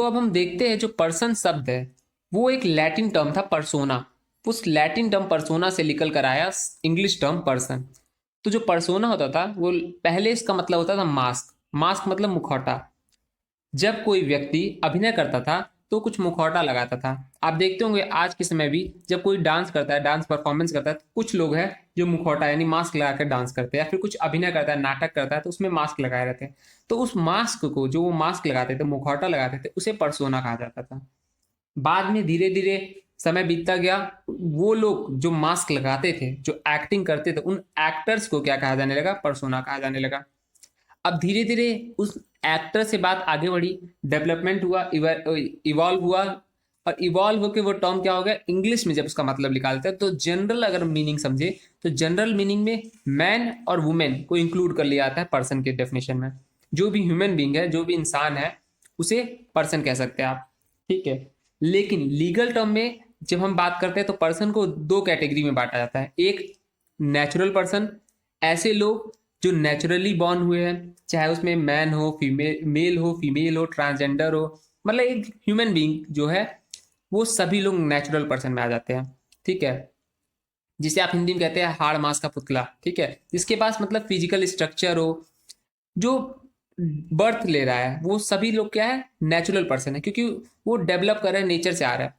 अब हम देखते हैं जो पर्सन शब्द है वो एक लैटिन टर्म था पर्सोना। उस लैटिन टर्म पर्सोना से निकल कर आया इंग्लिश टर्म पर्सन। तो जो पर्सोना होता था वो पहले इसका मतलब होता था मास्क। मास्क मतलब मुखौटा। जब कोई व्यक्ति अभिनय करता था तो कुछ मुखौटा लगाता था। आप देखते होंगे आज के समय भी जब कोई डांस करता है, डांस परफॉर्मेंस करता है, तो कुछ लोग हैं जो मुखौटा यानी मास्क लगाकर डांस करते हैं, या फिर कुछ अभिनय करता है, नाटक करता है, तो उसमें मास्क लगाए रहते हैं। तो उस मास्क को, जो वो मास्क लगाते थे, मुखौटा लगाते थे, उसे पर्सोना कहा जाता था। बाद में धीरे धीरे समय बीतता गया, वो लोग जो मास्क लगाते थे, जो एक्टिंग करते थे, उन एक्टर्स को क्या कहा जाने लगा? पर्सोना कहा जाने लगा। अब धीरे धीरे उस एक्टर से बात आगे बढ़ी, डेवलपमेंट हुआ, इवॉल्व हुआ, और इवॉल्व होकर वो टर्म क्या हो गया? इंग्लिश में जब उसका मतलब निकालते हैं तो जनरल अगर मीनिंग समझे तो जनरल मीनिंग में मैन और वुमेन को इंक्लूड कर लिया जाता है पर्सन के डेफिनेशन में। जो भी ह्यूमन बींग है, जो भी इंसान है, उसे पर्सन कह सकते हैं आप। ठीक है। लेकिन लीगल टर्म में जब हम बात करते हैं तो पर्सन को दो कैटेगरी में बांटा जाता है। एक नेचुरल पर्सन, ऐसे लोग जो नेचुरली बॉर्न हुए हैं, चाहे उसमें मैन हो, फीमेल, मेल हो, फीमेल हो, ट्रांसजेंडर हो, मतलब एक ह्यूमन बीइंग जो है, वो सभी लोग नेचुरल पर्सन में आ जाते हैं। ठीक है। जिसे आप हिंदी में कहते हैं हाड़ मांस का पुतला। ठीक है। जिसके पास मतलब फिजिकल स्ट्रक्चर हो, जो बर्थ ले रहा है, वो सभी लोग क्या है? नेचुरल पर्सन है, क्योंकि वो डेवलप कर रहा है, नेचर से आ रहा है।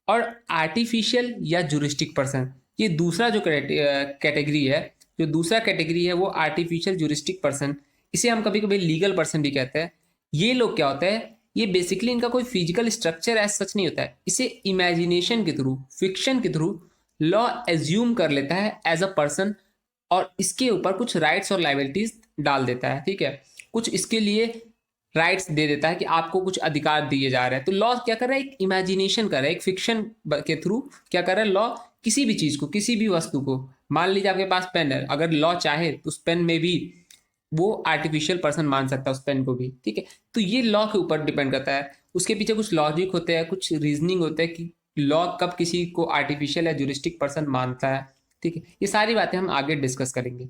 और आर्टिफिशियल या जुरिस्टिक पर्सन, ये दूसरा जो कैटेगरी है, जो दूसरा कैटेगरी है वो आर्टिफिशियल जुरिस्टिक पर्सन। इसे हम कभी कभी लीगल पर्सन भी कहते हैं। ये लोग क्या होते हैं? ये बेसिकली इनका कोई फिजिकल स्ट्रक्चर एज सच नहीं होता है, इसे इमेजिनेशन के थ्रू, फिक्शन के थ्रू लॉ एज्यूम कर लेता है एज अ पर्सन, और इसके ऊपर कुछ राइट्स और लाइबिलिटीज डाल देता है। ठीक है। कुछ इसके लिए राइट्स दे देता है कि आपको कुछ अधिकार दिए जा रहे हैं। तो लॉ क्या कर रहा है? एक इमेजिनेशन कर रहा है, एक फिक्शन के थ्रू क्या कर रहा है? लॉ किसी भी चीज को, किसी भी वस्तु को, मान लीजिए आपके पास पेन है, अगर लॉ चाहे तो उस पेन में भी वो आर्टिफिशियल पर्सन मान सकता है उस पेन को भी। ठीक है। तो ये लॉ के ऊपर डिपेंड करता है, उसके पीछे कुछ लॉजिक होते हैं, कुछ रीजनिंग होते हैं कि लॉ कब किसी को आर्टिफिशियल या जुरिस्टिक पर्सन मानता है। ठीक है। ये सारी बातें हम आगे डिस्कस करेंगे।